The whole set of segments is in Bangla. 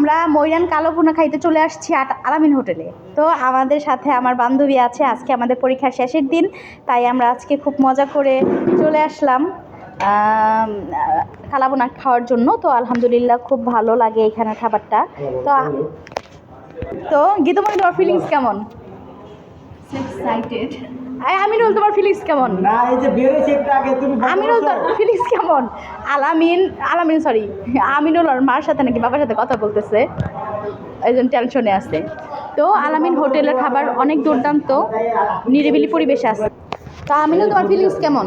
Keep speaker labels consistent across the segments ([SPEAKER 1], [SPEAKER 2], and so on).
[SPEAKER 1] আমরা ময়রান কালো ভুনা খাইতে চলে আসছি আলামিন হোটেলে। তো আমাদের সাথে আমার বান্ধবী আছে, আজকে আমাদের পরীক্ষার শেষের দিন, তাই আমরা আজকে খুব মজা করে চলে আসলাম কালা ভুনা খাওয়ার জন্য। তো আলহামদুলিল্লাহ খুব ভালো লাগে এখানে খাবারটা। তো তো গীতমণি, তোমার ফিলিংস কেমন?
[SPEAKER 2] এক্সাইটেড।
[SPEAKER 1] আমিনুল, তোমার ফিলিংস কেমন?
[SPEAKER 3] না, এই যে বেরোইছে একটু আগে তুমি
[SPEAKER 1] আমিনুল, তোর ফিলিংস কেমন? আমিনুল আর মার সাথে নাকি বাবার সাথে কথা বলতেছে, এই জন্য টেনশনে আছে। তো আলামিন হোটেলের খাবার অনেক দুর্দান্ত, নিরিবিলি পরিবেশে আছে। তো আমিনুল, তোমার ফিলিংস কেমন?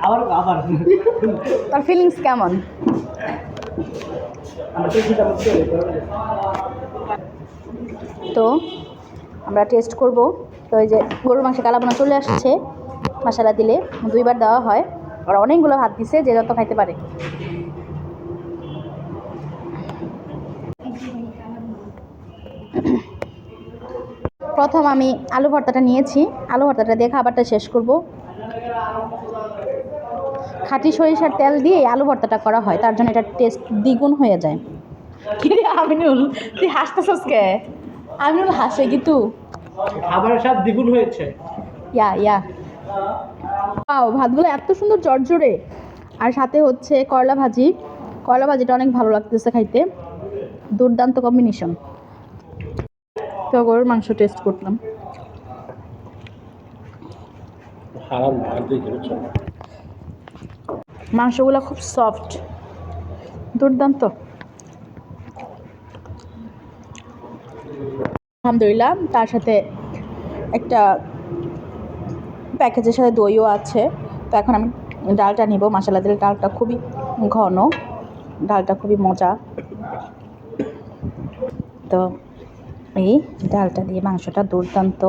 [SPEAKER 3] আবার আবার
[SPEAKER 1] তোর ফিলিংস কেমন? তো আমরা টেস্ট করব। তো এই যে গরুর মাংসে কালা ভুনা চলে আসছে, মশলা দিলে 2বার দেওয়া হয়, আর অনেকগুলো ভাত দিছে, যে যত খাইতে পারে। প্রথম আমি আলু ভর্তাটা নিয়েছি, আলু ভর্তাটা দিয়ে খাবারটা শেষ করব। খাঁটি সরিষার তেল দিয়ে আলু ভর্তাটা করা হয়, তার জন্য এটা টেস্ট দ্বিগুণ হয়ে যায়। কি রে আমিনুল, তুই হাসতেছস কে? আমিনুল হাসে কিন্তু
[SPEAKER 3] খাবারের স্বাদ দ্বিগুণ হয়েছে।
[SPEAKER 1] ইয়া ভাতগুলো এত সুন্দর জর্জরে, আর সাথে হচ্ছে করলা ভাজি। করলা ভাজিটা অনেক ভালো লাগতেছে খাইতে, দুর্দান্ত কম্বিনেশন। তো গরুর মাংস টেস্ট করলাম। মাংসগুলো খুব সফট, দুর্দান্ত। আলহামদুলিল্লাহ, তার সাথে একটা প্যাকেজের সাথে দইও আছে। তো এখন আমি ডালটা নিব, মশলা দিলে ডালটা খুবই ঘন, ডালটা খুবই মজা। তো এই ডালটা দিয়ে মাংসটা দুর্দান্ত